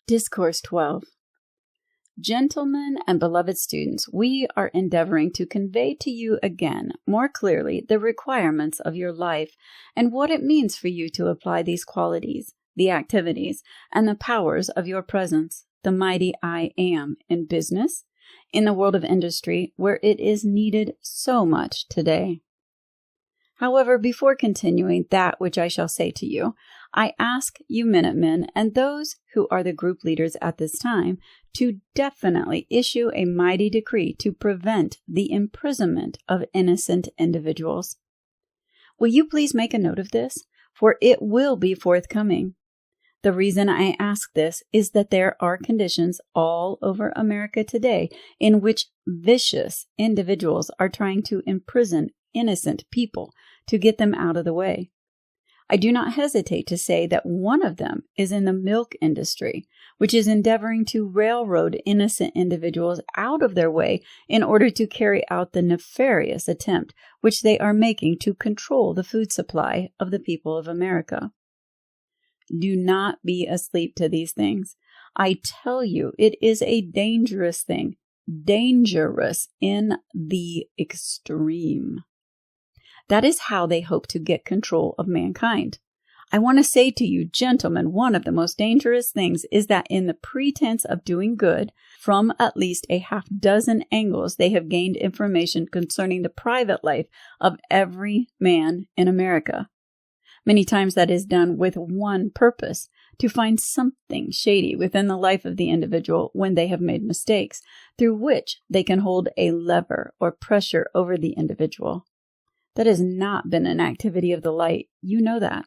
Discourse 12. Gentlemen and beloved students, we are endeavoring to convey to you again, more clearly, the requirements of your life and what it means for you to apply these qualities, the activities, and the powers of your presence, the mighty I Am, in business, in the world of industry, where it is needed so much today. However, before continuing that which I shall say to you, I ask you Minutemen and those who are the group leaders at this time to definitely issue a mighty decree to prevent the imprisonment of innocent individuals. Will you please make a note of this? For it will be forthcoming. The reason I ask this is that there are conditions all over America today in which vicious individuals are trying to imprison innocent people to get them out of the way. I do not hesitate to say that one of them is in the milk industry, which is endeavoring to railroad innocent individuals out of their way in order to carry out the nefarious attempt which they are making to control the food supply of the people of America. Do not be asleep to these things. I tell you, it is a dangerous thing, dangerous in the extreme. That is how they hope to get control of mankind. I want to say to you, gentlemen, one of the most dangerous things is that in the pretense of doing good, from at least a half dozen angles, they have gained information concerning the private life of every man in America. Many times that is done with one purpose, to find something shady within the life of the individual when they have made mistakes, through which they can hold a lever or pressure over the individual. That has not been an activity of the light. You know that.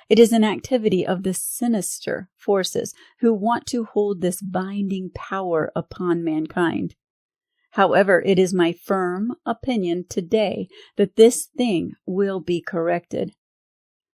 It is an activity of the sinister forces who want to hold this binding power upon mankind. However, it is my firm opinion today that this thing will be corrected.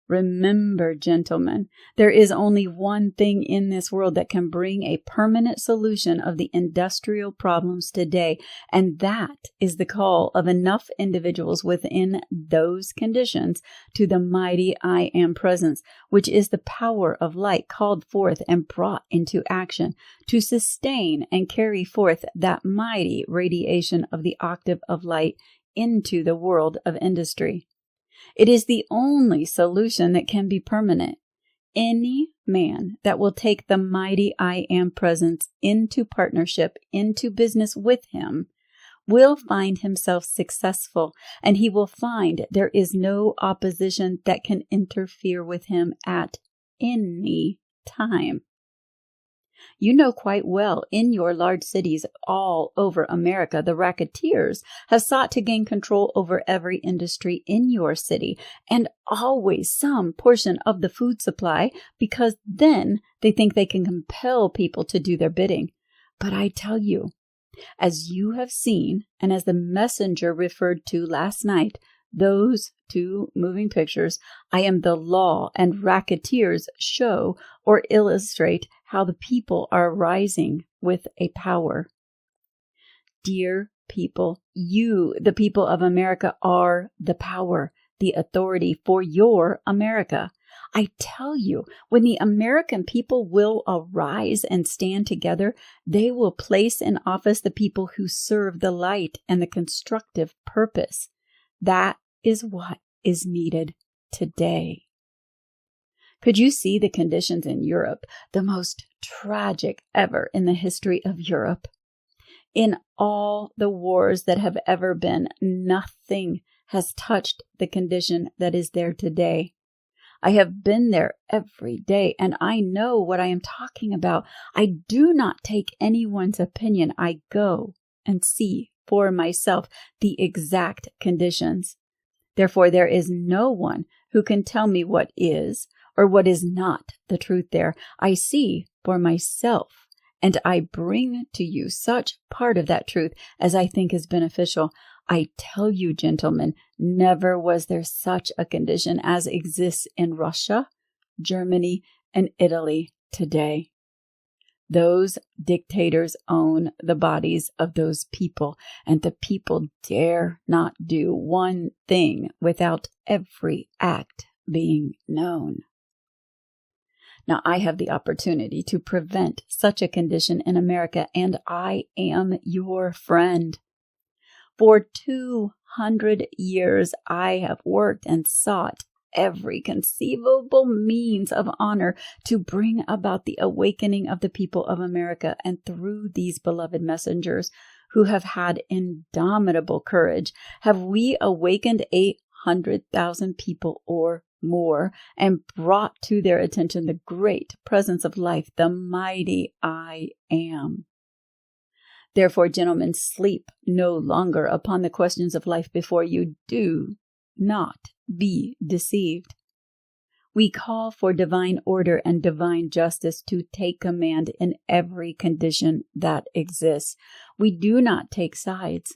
Remember, gentlemen, there is only one thing in this world that can bring a permanent solution of the industrial problems today, and that is the call of enough individuals within those conditions to the mighty I Am presence, which is the power of light called forth and brought into action to sustain and carry forth that mighty radiation of the octave of light into the world of industry. It is the only solution that can be permanent. Any man that will take the mighty I Am presence into partnership, into business with him, will find himself successful, and he will find there is no opposition that can interfere with him at any time. You know quite well, in your large cities all over America, the Racketeers have sought to gain control over every industry in your city and always some portion of the food supply, because then they think they can compel people to do their bidding. But I tell you, as you have seen, and as the messenger referred to last night, those two moving pictures, I Am the Law and Racketeers, show or illustrate how the people are rising with a power. Dear people, you, the people of America, are the power, the authority for your America. I tell you, when the American people will arise and stand together, they will place in office the people who serve the light and the constructive purpose. That is what is needed today. Could you see the conditions in Europe, the most tragic ever in the history of Europe? In all the wars that have ever been, nothing has touched the condition that is there today. I have been there every day, and I know what I am talking about. I do not take anyone's opinion. I go and see for myself the exact conditions. Therefore, there is no one who can tell me what is or what is not the truth there. I see for myself, and I bring to you such part of that truth as I think is beneficial. I tell you, gentlemen, never was there such a condition as exists in Russia, Germany, and Italy today. Those dictators own the bodies of those people, and the people dare not do one thing without every act being known. Now, I have the opportunity to prevent such a condition in America, and I am your friend. For 200 years, I have worked and sought every conceivable means of honor to bring about the awakening of the people of America, and through these beloved messengers who have had indomitable courage, have we awakened 800,000 people or more and brought to their attention the great presence of life, the mighty I Am. Therefore, gentlemen, sleep no longer upon the questions of life before you. Do not be deceived. We call for divine order and divine justice to take command in every condition that exists. We do not take sides.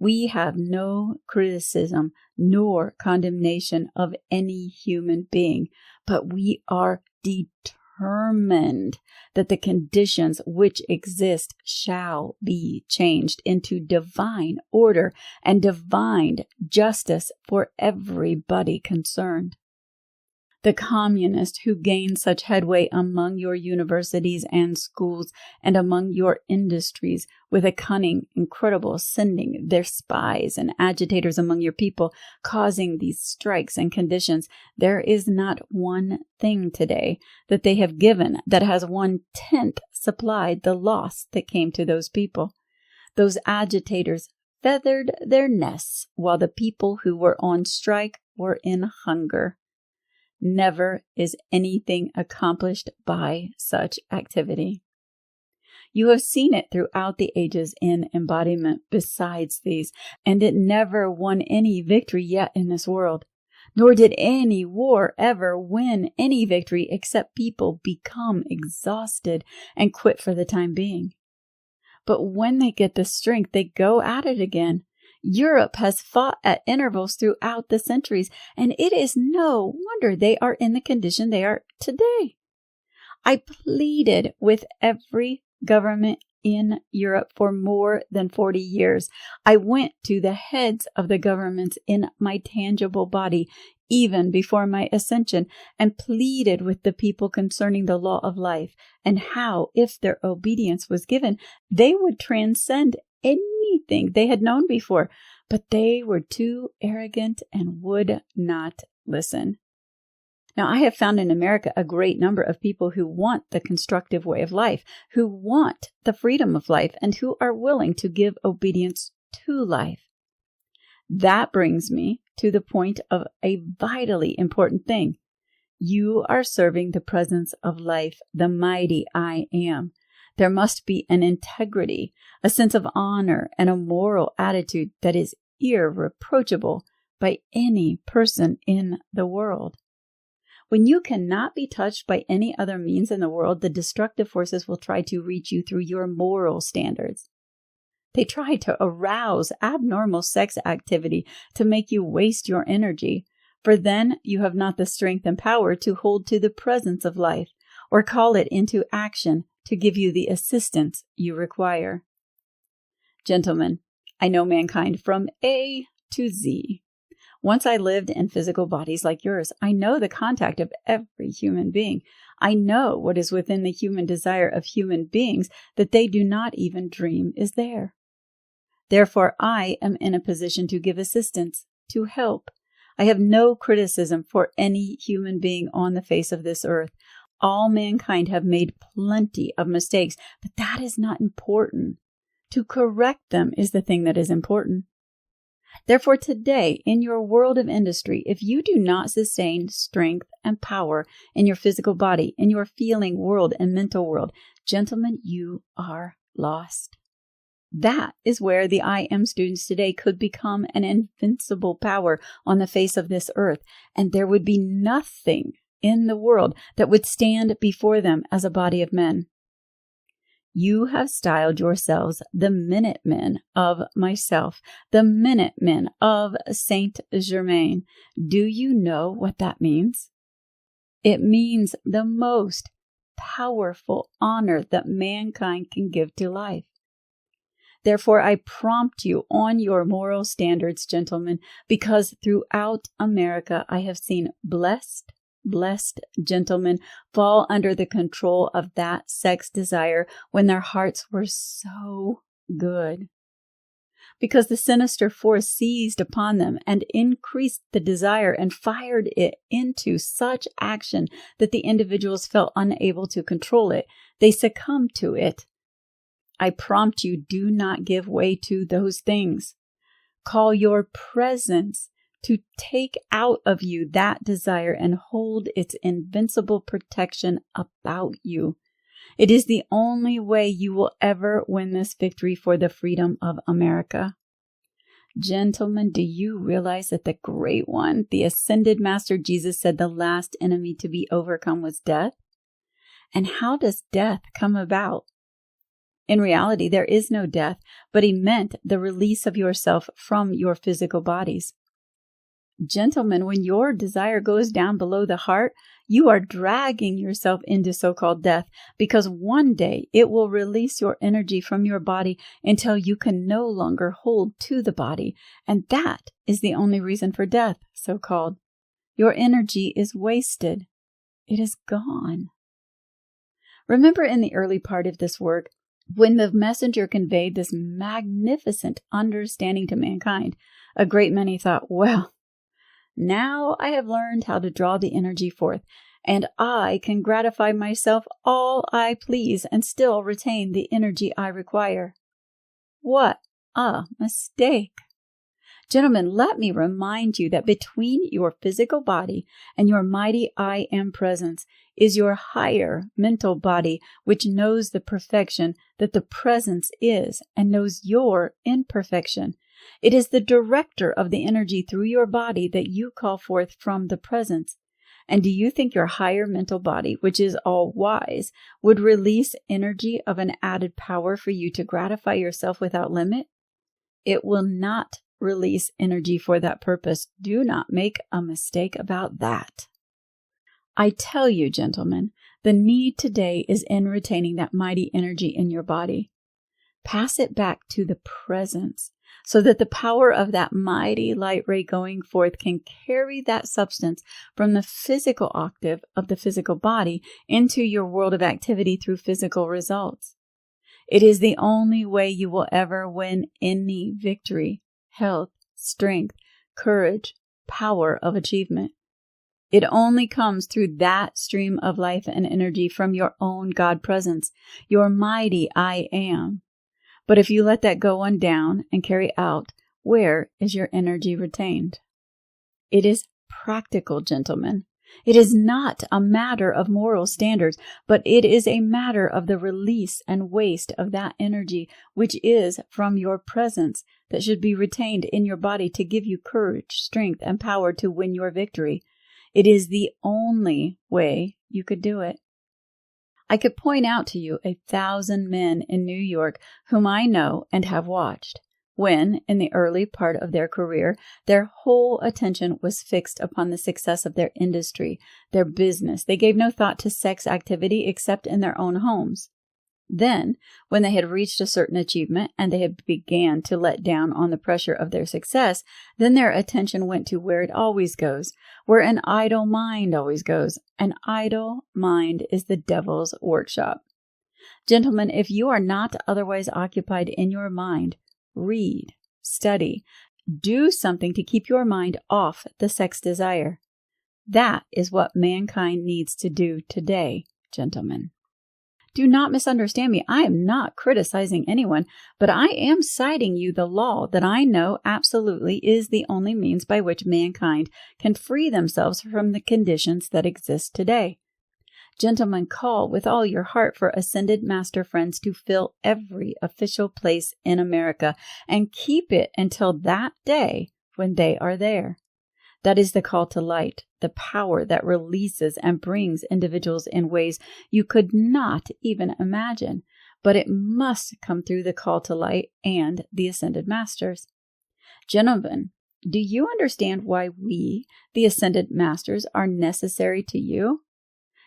We have no criticism nor condemnation of any human being, but we are determined that the conditions which exist shall be changed into divine order and divine justice for everybody concerned. The communist who gains such headway among your universities and schools and among your industries with a cunning incredible, sending their spies and agitators among your people, causing these strikes and conditions, there is not one thing today that they have given that has 1/10 supplied the loss that came to those people. Those agitators feathered their nests while the people who were on strike were in hunger. Never is anything accomplished by such activity. You have seen it throughout the ages in embodiment besides these, and it never won any victory yet in this world. Nor did any war ever win any victory except people become exhausted and quit for the time being. But when they get the strength, they go at it again. Europe has fought at intervals throughout the centuries, and it is no wonder they are in the condition they are today. I pleaded with every government in Europe for more than 40 years. I went to the heads of the governments in my tangible body, even before my ascension, and pleaded with the people concerning the law of life, and how, if their obedience was given, they would transcend anything they had known before, but they were too arrogant and would not listen. Now, I have found in America a great number of people who want the constructive way of life, who want the freedom of life, and who are willing to give obedience to life. That brings me to the point of a vitally important thing. You are serving the presence of life, the mighty I Am. There must be an integrity, a sense of honor, and a moral attitude that is irreproachable by any person in the world. When you cannot be touched by any other means in the world, the destructive forces will try to reach you through your moral standards. They try to arouse abnormal sex activity to make you waste your energy, for then you have not the strength and power to hold to the presence of life or call it into action to give you the assistance you require. Gentlemen, I know mankind from A to Z. Once I lived in physical bodies like yours. I know the contact of every human being. I know what is within the human desire of human beings that they do not even dream is there. Therefore, I am in a position to give assistance, to help. I have no criticism for any human being on the face of this earth. All mankind have made plenty of mistakes, but that is not important. To correct them is the thing that is important. Therefore, today, in your world of industry, if you do not sustain strength and power in your physical body, in your feeling world and mental world, gentlemen, you are lost. That is where the I Am students today could become an invincible power on the face of this earth, and there would be nothing in the world that would stand before them as a body of men. You have styled yourselves the Minutemen of myself, the Minutemen of Saint Germain. Do you know what that means? It means the most powerful honor that mankind can give to life. Therefore, I prompt you on your moral standards, gentlemen, because throughout America I have seen blessed Blessed gentlemen fall under the control of that sex desire when their hearts were so good, because the sinister force seized upon them and increased the desire and fired it into such action that the individuals felt unable to control it. They succumbed to it. I prompt you, do not give way to those things. Call your presence to take out of you that desire and hold its invincible protection about you. It is the only way you will ever win this victory for the freedom of America. Gentlemen, do you realize that the Great One, the Ascended Master Jesus, said the last enemy to be overcome was death? And how does death come about? In reality, there is no death, but he meant the release of yourself from your physical bodies. Gentlemen, when your desire goes down below the heart, you are dragging yourself into so-called death, because one day it will release your energy from your body until you can no longer hold to the body. And that is the only reason for death, so-called. Your energy is wasted. It is gone. Remember in the early part of this work, when the messenger conveyed this magnificent understanding to mankind, a great many thought, well, now I have learned how to draw the energy forth, and I can gratify myself all I please and still retain the energy I require. What a mistake! Gentlemen, let me remind you that between your physical body and your mighty I Am presence is your higher mental body, which knows the perfection that the presence is and knows your imperfection. It is the director of the energy through your body that you call forth from the presence. And do you think your higher mental body, which is all wise, would release energy of an added power for you to gratify yourself without limit? It will not release energy for that purpose. Do not make a mistake about that. I tell you, gentlemen, the need today is in retaining that mighty energy in your body. Pass it back to the presence, so that the power of that mighty light ray going forth can carry that substance from the physical octave of the physical body into your world of activity through physical results. It is the only way you will ever win any victory, health, strength, courage, power of achievement. It only comes through that stream of life and energy from your own God presence, your mighty I Am. But if you let that go on down and carry out, where is your energy retained? It is practical, gentlemen. It is not a matter of moral standards, but it is a matter of the release and waste of that energy which is from your presence that should be retained in your body to give you courage, strength, and power to win your victory. It is the only way you could do it. I could point out to you 1,000 men in New York whom I know and have watched, when, in the early part of their career, their whole attention was fixed upon the success of their industry, their business. They gave no thought to sex activity except in their own homes. Then, when they had reached a certain achievement and they had began to let down on the pressure of their success, then their attention went to where it always goes, where an idle mind always goes. An idle mind is the devil's workshop. Gentlemen, if you are not otherwise occupied in your mind, read, study, do something to keep your mind off the sex desire. That is what mankind needs to do today, gentlemen. Do not misunderstand me. I am not criticizing anyone, but I am citing you the law that I know absolutely is the only means by which mankind can free themselves from the conditions that exist today. Gentlemen, call with all your heart for Ascended Master friends to fill every official place in America and keep it until that day when they are there. That is the call to light, the power that releases and brings individuals in ways you could not even imagine, but it must come through the call to light and the Ascended Masters. Gentlemen, do you understand why we, the Ascended Masters, are necessary to you?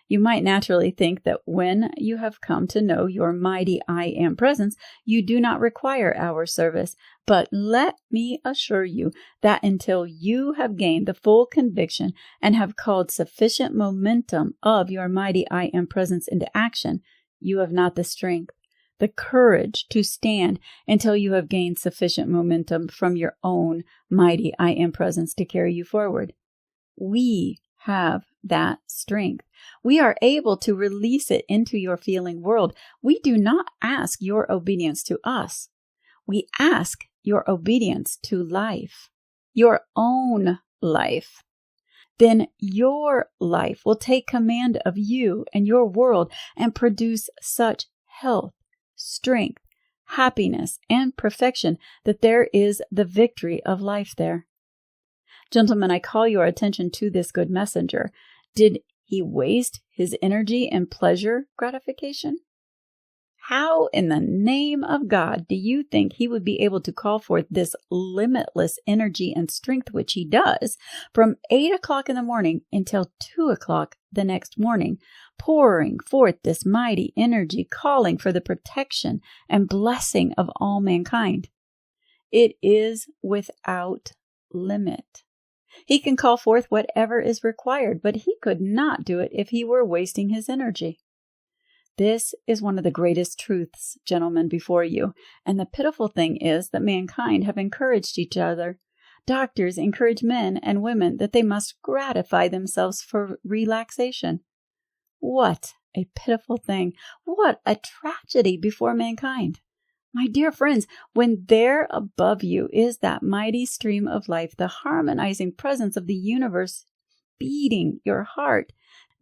You might naturally think that when you have come to know your mighty I Am presence, you do not require our service. But let me assure you that until you have gained the full conviction and have called sufficient momentum of your mighty I Am presence into action, you have not the strength, the courage to stand until you have gained sufficient momentum from your own mighty I Am presence to carry you forward. We have that strength. We are able to release it into your feeling world. We do not ask your obedience to us. We ask your obedience to life, your own life. Then your life will take command of you and your world and produce such health, strength, happiness, and perfection that there is the victory of life there. Gentlemen, I call your attention to this good messenger. Did he waste his energy in pleasure gratification? How in the name of God do you think he would be able to call forth this limitless energy and strength which he does from 8 o'clock in the morning until 2 o'clock the next morning, pouring forth this mighty energy, calling for the protection and blessing of all mankind? It is without limit. He can call forth whatever is required, but he could not do it if he were wasting his energy. This is one of the greatest truths, gentlemen, before you. And the pitiful thing is that mankind have encouraged each other. Doctors encourage men and women that they must gratify themselves for relaxation. What a pitiful thing. What a tragedy before mankind. My dear friends, when there above you is that mighty stream of life, the harmonizing presence of the universe beating your heart,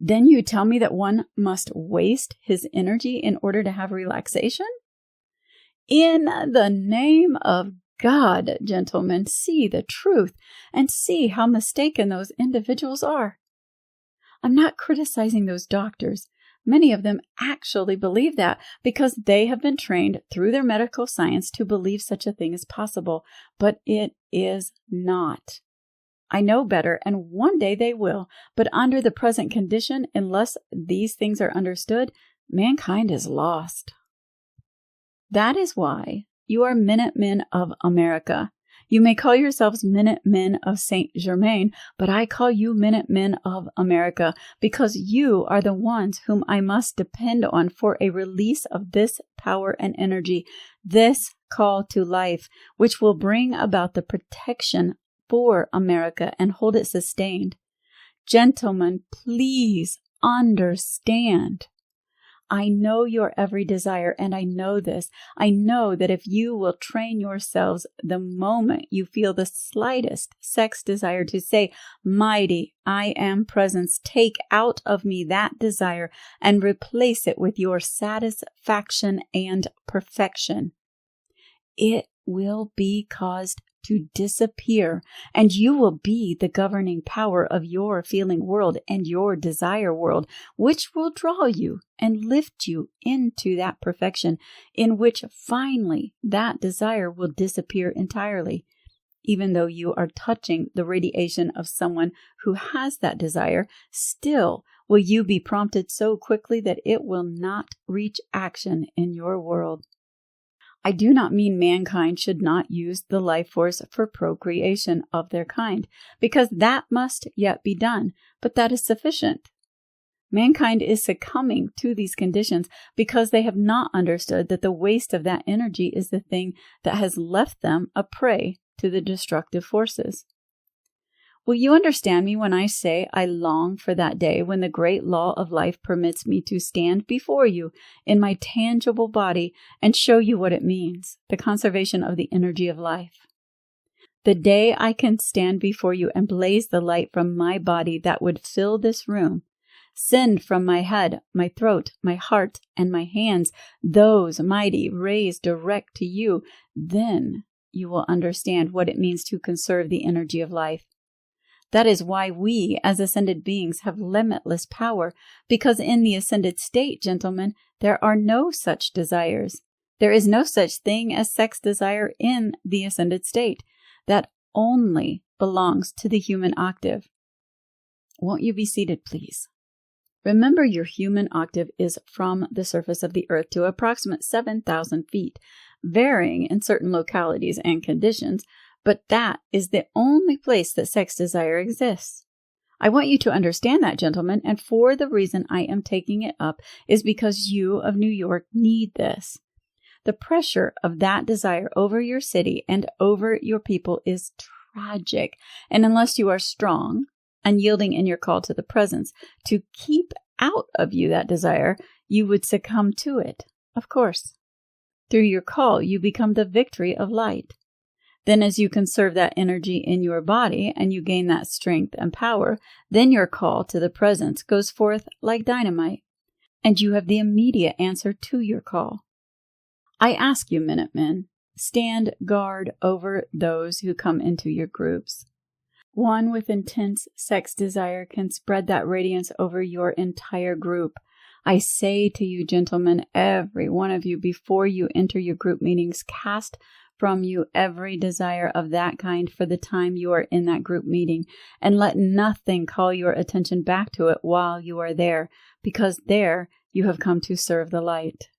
then you tell me that one must waste his energy in order to have relaxation? In the name of God, gentlemen, see the truth and see how mistaken those individuals are. I'm not criticizing those doctors. Many of them actually believe that because they have been trained through their medical science to believe such a thing is possible, but it is not. I know better, and one day they will, but under the present condition, unless these things are understood, mankind is lost. That is why you are Minutemen of America. You may call yourselves Minutemen of Saint Germain, but I call you Minutemen of America because you are the ones whom I must depend on for a release of this power and energy, this call to life, which will bring about the protection for America and hold it sustained. Gentlemen, please understand. I know your every desire, and I know this. I know that if you will train yourselves the moment you feel the slightest sex desire to say, "Mighty, I am presence, take out of me that desire and replace it with your satisfaction and perfection," it will be caused to disappear, and you will be the governing power of your feeling world and your desire world, which will draw you and lift you into that perfection, in which finally that desire will disappear entirely. Even though you are touching the radiation of someone who has that desire, still will you be prompted so quickly that it will not reach action in your world. I do not mean mankind should not use the life force for procreation of their kind, because that must yet be done, but that is sufficient. Mankind is succumbing to these conditions because they have not understood that the waste of that energy is the thing that has left them a prey to the destructive forces. Will you understand me when I say I long for that day when the great law of life permits me to stand before you in my tangible body and show you what it means, the conservation of the energy of life? The day I can stand before you and blaze the light from my body that would fill this room, send from my head, my throat, my heart, and my hands those mighty rays direct to you, then you will understand what it means to conserve the energy of life. That is why we, as ascended beings, have limitless power, because in the ascended state, gentlemen, there are no such desires. There is no such thing as sex desire in the ascended state. That only belongs to the human octave. Won't you be seated, please? Remember, your human octave is from the surface of the earth to approximate 7,000 feet, varying in certain localities and conditions, but that is the only place that sex desire exists. I want you to understand that, gentlemen, and for the reason I am taking it up is because you of New York need this. The pressure of that desire over your city and over your people is tragic, and unless you are strong, unyielding in your call to the presence, to keep out of you that desire, you would succumb to it, of course. Through your call, you become the victory of light. Then as you conserve that energy in your body and you gain that strength and power, then your call to the presence goes forth like dynamite, and you have the immediate answer to your call. I ask you, Minutemen, stand guard over those who come into your groups. One with intense sex desire can spread that radiance over your entire group. I say to you, gentlemen, every one of you, before you enter your group meetings, cast from you every desire of that kind for the time you are in that group meeting, and let nothing call your attention back to it while you are there, because there you have come to serve the light.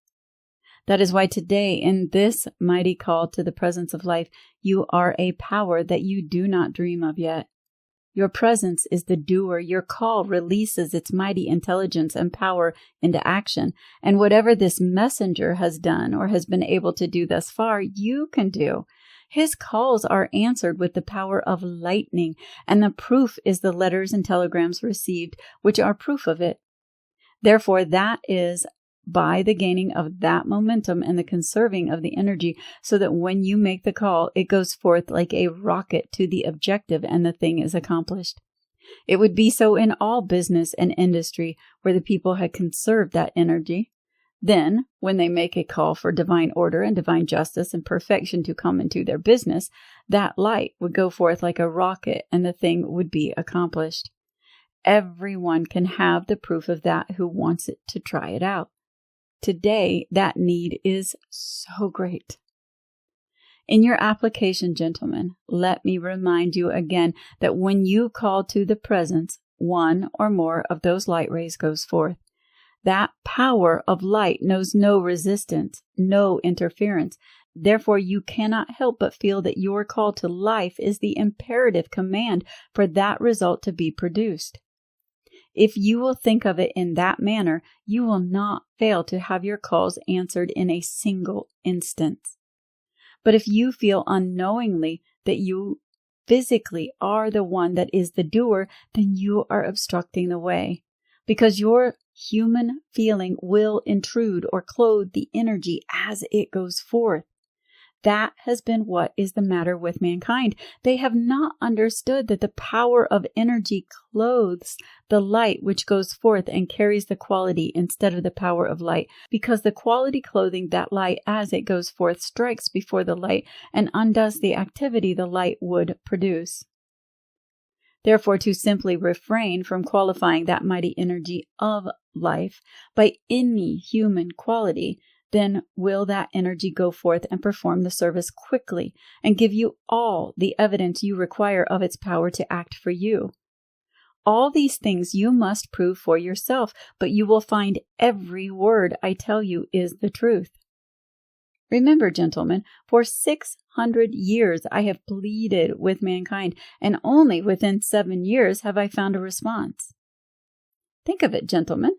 That is why today, in this mighty call to the presence of life, you are a power that you do not dream of yet. Your presence is the doer. Your call releases its mighty intelligence and power into action. And whatever this messenger has done or has been able to do thus far, you can do. His calls are answered with the power of lightning, and the proof is the letters and telegrams received, which are proof of it. Therefore, that is by the gaining of that momentum and the conserving of the energy, so that when you make the call, it goes forth like a rocket to the objective and the thing is accomplished. It would be so in all business and industry where the people had conserved that energy. Then, when they make a call for divine order and divine justice and perfection to come into their business, that light would go forth like a rocket and the thing would be accomplished. Everyone can have the proof of that who wants it to try it out. Today, that need is so great. In your application, gentlemen, let me remind you again that when you call to the presence, one or more of those light rays goes forth. That power of light knows no resistance, no interference. Therefore, you cannot help but feel that your call to life is the imperative command for that result to be produced. If you will think of it in that manner, you will not fail to have your calls answered in a single instance. But if you feel unknowingly that you physically are the one that is the doer, then you are obstructing the way, because your human feeling will intrude or clothe the energy as it goes forth. That has been what is the matter with mankind. They have not understood that the power of energy clothes the light which goes forth and carries the quality instead of the power of light, because the quality clothing that light as it goes forth strikes before the light and undoes the activity the light would produce. Therefore, to simply refrain from qualifying that mighty energy of life by any human quality, then will that energy go forth and perform the service quickly and give you all the evidence you require of its power to act for you. All these things you must prove for yourself, but you will find every word I tell you is the truth. Remember, gentlemen, for 600 years I have pleaded with mankind, and only within 7 years have I found a response. Think of it, gentlemen.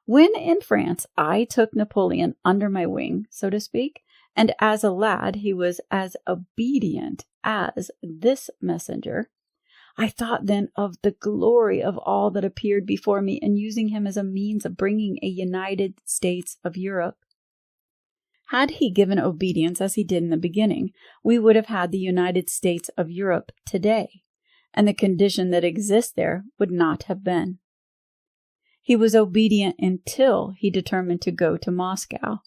When in France, I took Napoleon under my wing, so to speak, and as a lad he was as obedient as this messenger. I thought then of the glory of all that appeared before me and using him as a means of bringing a United States of Europe. Had he given obedience as he did in the beginning, we would have had the United States of Europe today, and the condition that exists there would not have been. He was obedient until he determined to go to Moscow.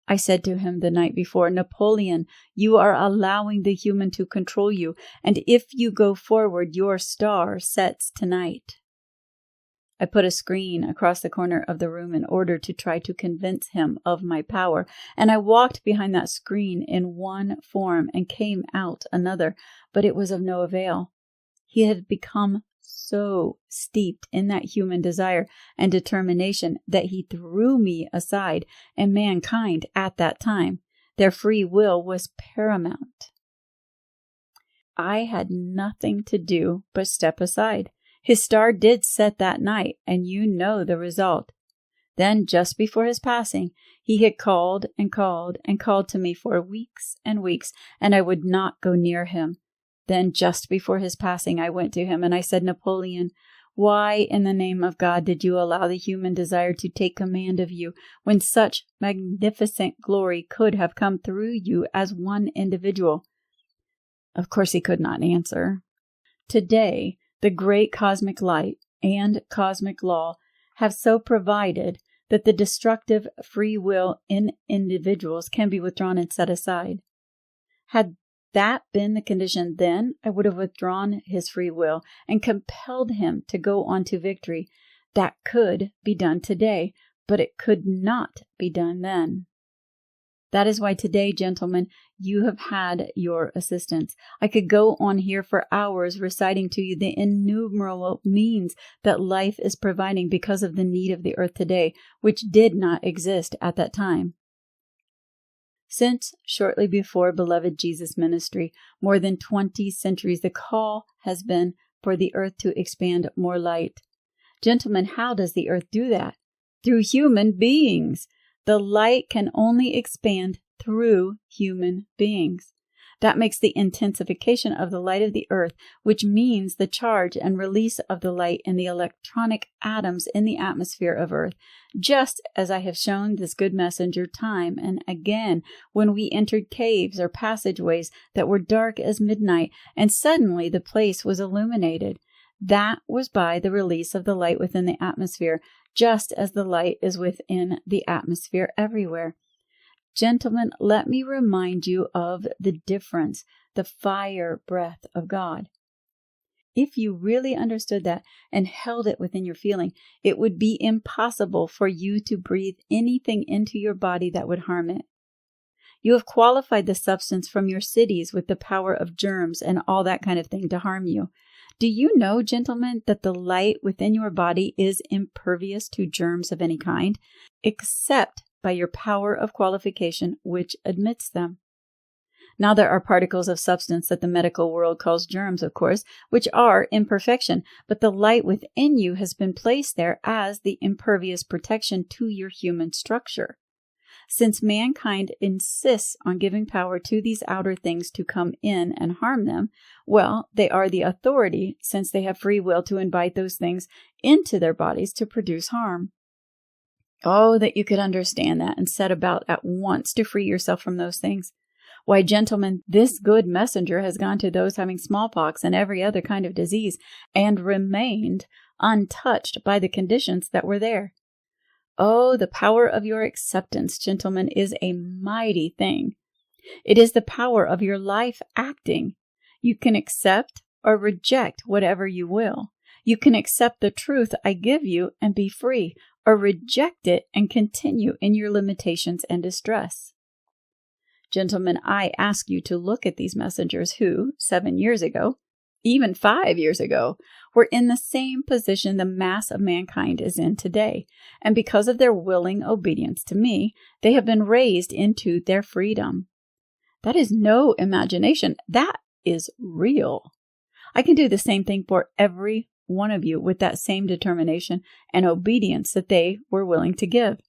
I said to him the night before, Napoleon, you are allowing the human to control you, and if you go forward, your star sets tonight. I put a screen across the corner of the room in order to try to convince him of my power, and I walked behind that screen in one form and came out another, but it was of no avail. He had become so steeped in that human desire and determination that he threw me aside and mankind at that time. Their free will was paramount. I had nothing to do but step aside. His star did set that night, and you know the result. Then, just before his passing, he had called and called and called to me for weeks and weeks, and I would not go near him. Then, just before his passing, I went to him and I said, Napoleon, why in the name of God did you allow the human desire to take command of you when such magnificent glory could have come through you as one individual? Of course, he could not answer. Today, the great cosmic light and cosmic law have so provided that the destructive free will in individuals can be withdrawn and set aside. Had that been the condition then, I would have withdrawn his free will and compelled him to go on to victory. That could be done today, but it could not be done then. That is why today, gentlemen, you have had your assistance. I could go on here for hours reciting to you the innumerable means that life is providing because of the need of the earth today, which did not exist at that time. Since shortly before beloved Jesus' ministry, more than 20 centuries, the call has been for the earth to expand more light. Gentlemen, how does the earth do that? Through human beings. The light can only expand through human beings. That makes the intensification of the light of the earth, which means the charge and release of the light in the electronic atoms in the atmosphere of earth, just as I have shown this good messenger time and again when we entered caves or passageways that were dark as midnight, and suddenly the place was illuminated. That was by the release of the light within the atmosphere, just as the light is within the atmosphere everywhere. Gentlemen, let me remind you of the difference, the fire breath of God. If you really understood that and held it within your feeling, it would be impossible for you to breathe anything into your body that would harm it. You have qualified the substance from your cities with the power of germs and all that kind of thing to harm you. Do you know, gentlemen, that the light within your body is impervious to germs of any kind, except by your power of qualification, which admits them? Now there are particles of substance that the medical world calls germs, of course, which are imperfection, but the light within you has been placed there as the impervious protection to your human structure. Since mankind insists on giving power to these outer things to come in and harm them, well, they are the authority since they have free will to invite those things into their bodies to produce harm. Oh, that you could understand that and set about at once to free yourself from those things. Why, gentlemen, this good messenger has gone to those having smallpox and every other kind of disease and remained untouched by the conditions that were there. Oh, the power of your acceptance, gentlemen, is a mighty thing. It is the power of your life acting. You can accept or reject whatever you will. You can accept the truth I give you and be free, or reject it and continue in your limitations and distress. Gentlemen, I ask you to look at these messengers who, 7 years ago, even 5 years ago, were in the same position the mass of mankind is in today. And because of their willing obedience to me, they have been raised into their freedom. That is no imagination. That is real. I can do the same thing for every one of you with that same determination and obedience that they were willing to give.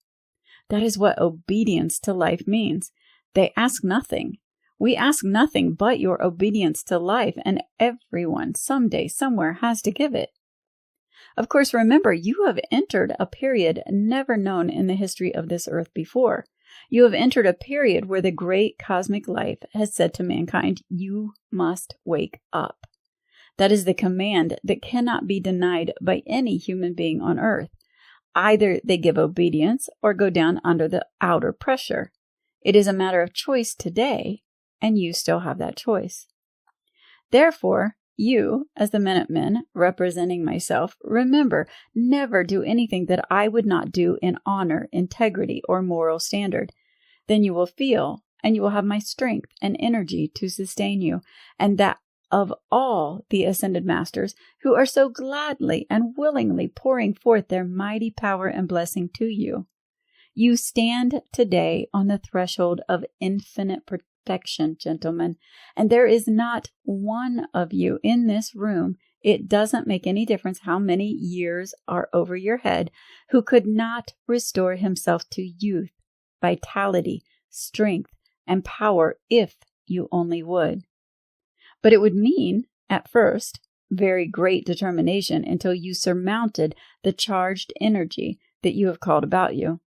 That is what obedience to life means. They ask nothing. We ask nothing but your obedience to life, and everyone someday, somewhere has to give it. Of course, remember, you have entered a period never known in the history of this earth before. You have entered a period where the great cosmic life has said to mankind, you must wake up. That is the command that cannot be denied by any human being on earth. Either they give obedience or go down under the outer pressure. It is a matter of choice today, and you still have that choice. Therefore, you, as the Minutemen, representing myself, remember, never do anything that I would not do in honor, integrity, or moral standard. Then you will feel, and you will have my strength and energy to sustain you, and that of all the ascended masters who are so gladly and willingly pouring forth their mighty power and blessing to you. You stand today on the threshold of infinite perfection, gentlemen, and there is not one of you in this room, it doesn't make any difference how many years are over your head, who could not restore himself to youth, vitality, strength, and power if you only would. But it would mean, at first, very great determination until you surmounted the charged energy that you have called about you.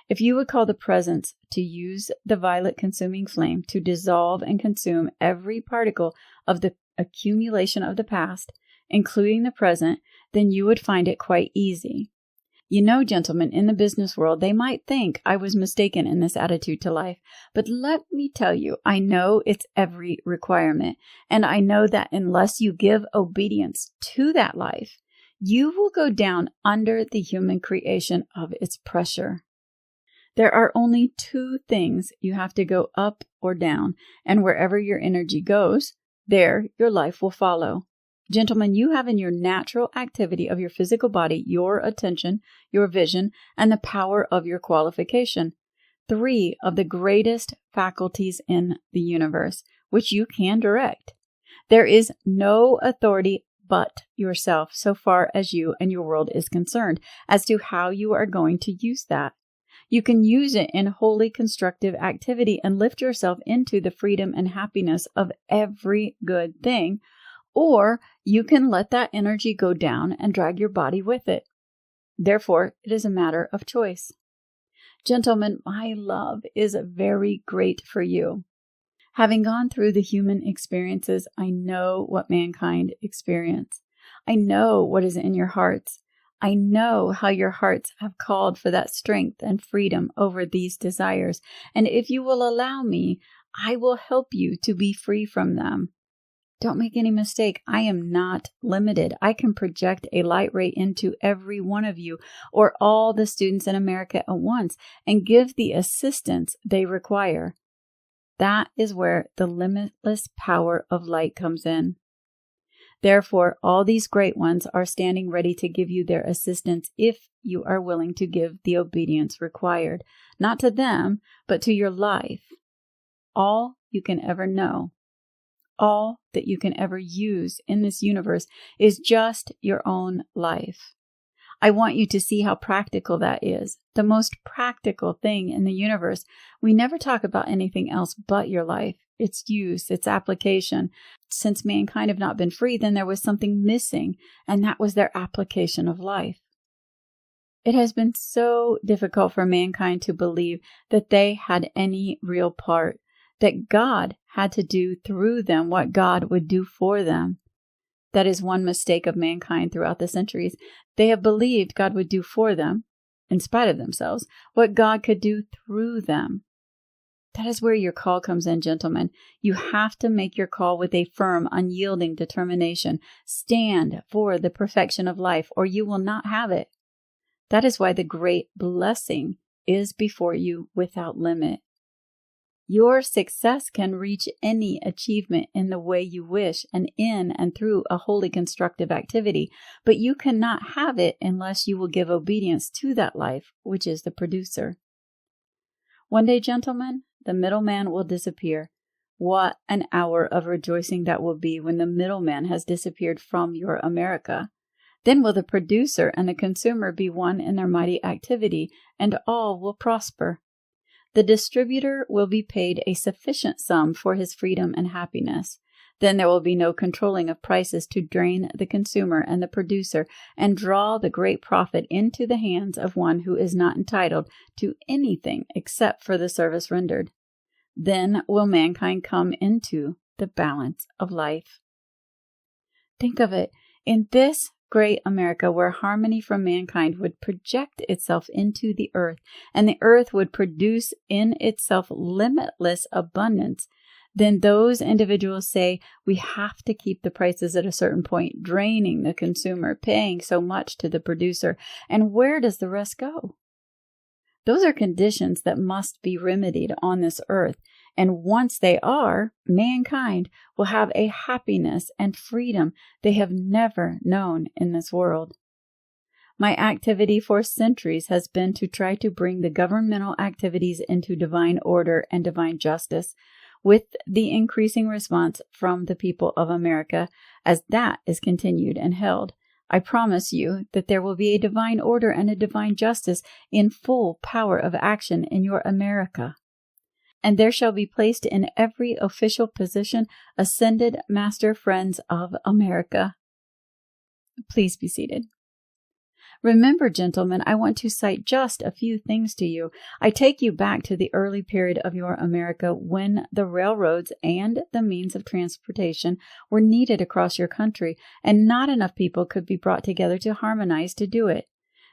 If you would call the presence to use the violet consuming flame to dissolve and consume every particle of the accumulation of the past, including the present, then you would find it quite easy. You know, gentlemen, in the business world, they might think I was mistaken in this attitude to life, but let me tell you, I know it's every requirement, and I know that unless you give obedience to that life, you will go down under the human creation of its pressure. There are only two things you have to go up or down, and wherever your energy goes, there your life will follow. Gentlemen, you have in your natural activity of your physical body your attention, your vision, and the power of your qualification. 3 of the greatest faculties in the universe, which you can direct. There is no authority but yourself so far as you and your world is concerned as to how you are going to use that. You can use it in wholly constructive activity and lift yourself into the freedom and happiness of every good thing, or you can let that energy go down and drag your body with it. Therefore, it is a matter of choice. Gentlemen, my love is very great for you. Having gone through the human experiences, I know what mankind experience. I know what is in your hearts. I know how your hearts have called for that strength and freedom over these desires. And if you will allow me, I will help you to be free from them. Don't make any mistake. I am not limited. I can project a light ray into every one of you or all the students in America at once and give the assistance they require. That is where the limitless power of light comes in. Therefore, all these great ones are standing ready to give you their assistance if you are willing to give the obedience required, not to them, but to your life. All you can ever know, all that you can ever use in this universe is just your own life. I want you to see how practical that is. The most practical thing in the universe. We never talk about anything else but your life, its use, its application. Since mankind have not been free, then there was something missing, and that was their application of life. It has been so difficult for mankind to believe that they had any real part, that God had to do through them what God would do for them. That is one mistake of mankind throughout the centuries. They have believed God would do for them, in spite of themselves, what God could do through them. That is where your call comes in, gentlemen. You have to make your call with a firm, unyielding determination. Stand for the perfection of life, or you will not have it. That is why the great blessing is before you without limit. Your success can reach any achievement in the way you wish and in and through a wholly constructive activity, but you cannot have it unless you will give obedience to that life, which is the producer. One day, gentlemen, the middleman will disappear. What an hour of rejoicing that will be when the middleman has disappeared from your America. Then will the producer and the consumer be one in their mighty activity, and all will prosper. The distributor will be paid a sufficient sum for his freedom and happiness. Then there will be no controlling of prices to drain the consumer and the producer and draw the great profit into the hands of one who is not entitled to anything except for the service rendered. Then will mankind come into the balance of life. Think of it. In this great America, where harmony from mankind would project itself into the earth, and the earth would produce in itself limitless abundance, then those individuals say, we have to keep the prices at a certain point, draining the consumer, paying so much to the producer. And where does the rest go? Those are conditions that must be remedied on this earth. And once they are, mankind will have a happiness and freedom they have never known in this world. My activity for centuries has been to try to bring the governmental activities into divine order and divine justice, with the increasing response from the people of America as that is continued and held. I promise you that there will be a divine order and a divine justice in full power of action in your America. And there shall be placed in every official position ascended master friends of America. Please be seated. Remember, gentlemen, I want to cite just a few things to you. I take you back to the early period of your America when the railroads and the means of transportation were needed across your country, and not enough people could be brought together to harmonize to do it.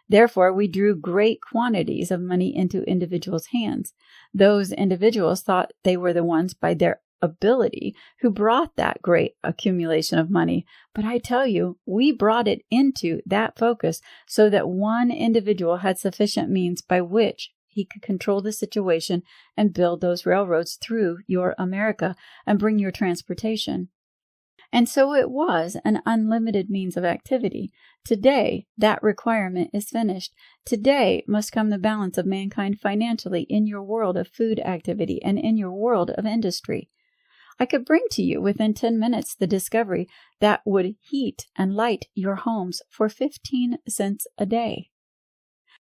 Therefore, we drew great quantities of money into individuals' hands. Those individuals thought they were the ones by their ability who brought that great accumulation of money. But I tell you, we brought it into that focus so that one individual had sufficient means by which he could control the situation and build those railroads through your America and bring your transportation. And so it was an unlimited means of activity. Today, that requirement is finished. Today must come the balance of mankind financially in your world of food activity and in your world of industry. I could bring to you within 10 minutes the discovery that would heat and light your homes for 15 cents a day.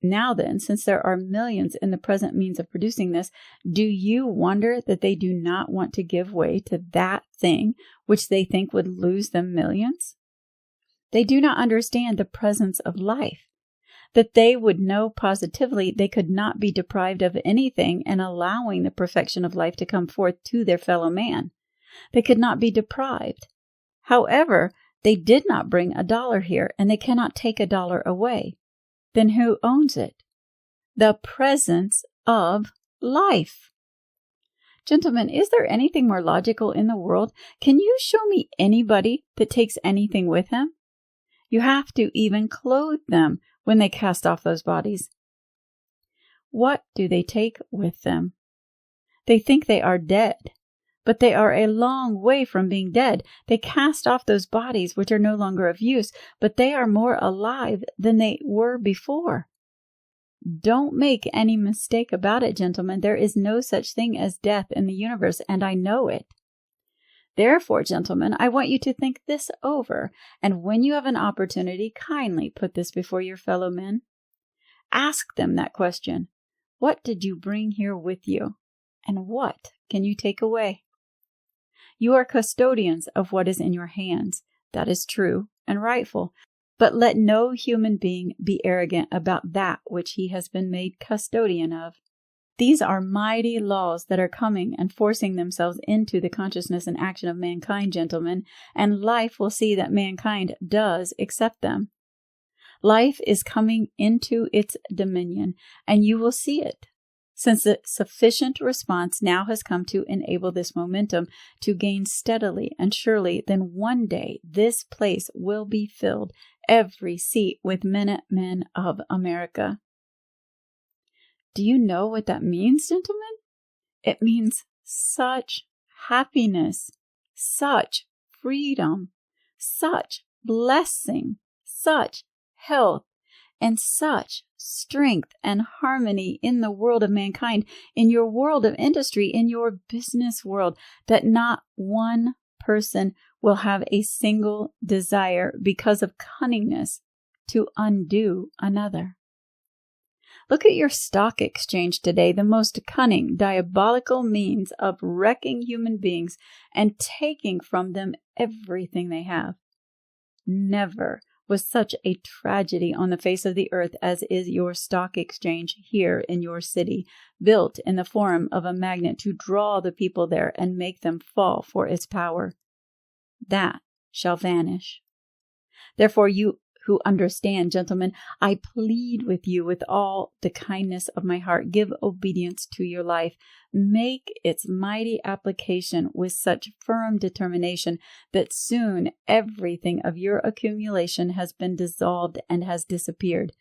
Now then, since there are millions in the present means of producing this, do you wonder that they do not want to give way to that thing which they think would lose them millions? They do not understand the presence of life, that they would know positively they could not be deprived of anything in allowing the perfection of life to come forth to their fellow man. They could not be deprived. However, they did not bring $1 here, and they cannot take $1 away. Then who owns it? The presence of life. Gentlemen, is there anything more logical in the world? Can you show me anybody that takes anything with him? You have to even clothe them when they cast off those bodies. What do they take with them? They think they are dead, but they are a long way from being dead. They cast off those bodies which are no longer of use, but they are more alive than they were before. Don't make any mistake about it, gentlemen. There is no such thing as death in the universe, and I know it. Therefore, gentlemen, I want you to think this over, and when you have an opportunity, kindly put this before your fellow men. Ask them that question. What did you bring here with you, and what can you take away? You are custodians of what is in your hands. That is true and rightful. But let no human being be arrogant about that which he has been made custodian of. These are mighty laws that are coming and forcing themselves into the consciousness and action of mankind, gentlemen, and life will see that mankind does accept them. Life is coming into its dominion, and you will see it. Since the sufficient response now has come to enable this momentum to gain steadily and surely, then one day this place will be filled, every seat, with Minutemen of America. Do you know what that means, gentlemen? It means such happiness, such freedom, such blessing, such health, and such strength and harmony in the world of mankind, in your world of industry, in your business world, that not one person will have a single desire because of cunningness to undo another. Look at your stock exchange today, the most cunning, diabolical means of wrecking human beings and taking from them everything they have. Never was such a tragedy on the face of the earth as is your stock exchange here in your city, built in the form of a magnet to draw the people there and make them fall for its power. That shall vanish. Therefore, you who understand, gentlemen, I plead with you with all the kindness of my heart, give obedience to your life. Make its mighty application with such firm determination that soon everything of your accumulation has been dissolved and has disappeared.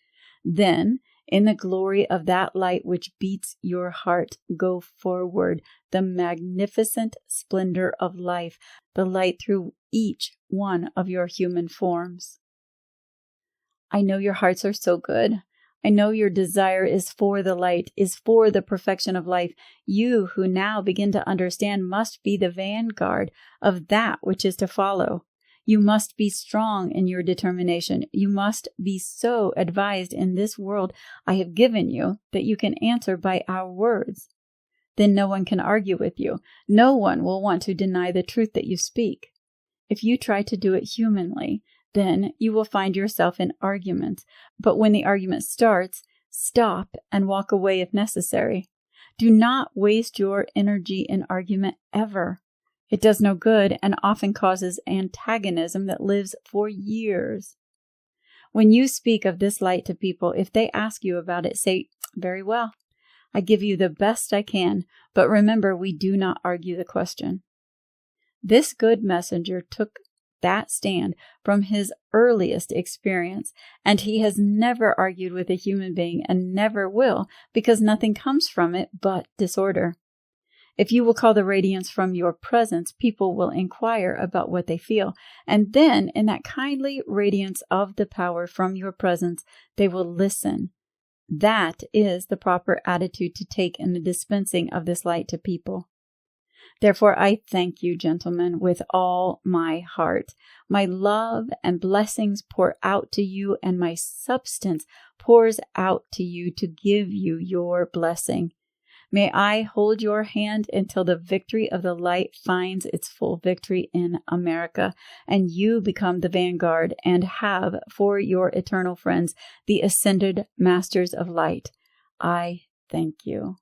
Then, In the glory of that light which beats your heart, go forward, the magnificent splendor of life, the light through each one of your human forms. I know your hearts are so good. I know your desire is for the light, is for the perfection of life. You who now begin to understand must be the vanguard of that which is to follow. You must be strong in your determination. You must be so advised in this world I have given you that you can answer by our words. Then no one can argue with you. No one will want to deny the truth that you speak. If you try to do it humanly, then you will find yourself in argument. But when the argument starts, stop and walk away if necessary. Do not waste your energy in argument ever. It does no good and often causes antagonism that lives for years. When you speak of this light to people, if they ask you about it, say, "Very well, I give you the best I can, but remember, we do not argue the question." This good messenger took that stand from his earliest experience, and he has never argued with a human being and never will, because nothing comes from it but disorder. If you will call the radiance from your presence, people will inquire about what they feel, and then in that kindly radiance of the power from your presence, they will listen. That is the proper attitude to take in the dispensing of this light to people. Therefore, I thank you, gentlemen, with all my heart. My love and blessings pour out to you, and my substance pours out to you to give you your blessing. May I hold your hand until the victory of the light finds its full victory in America, and you become the vanguard and have for your eternal friends the ascended masters of light. I thank you.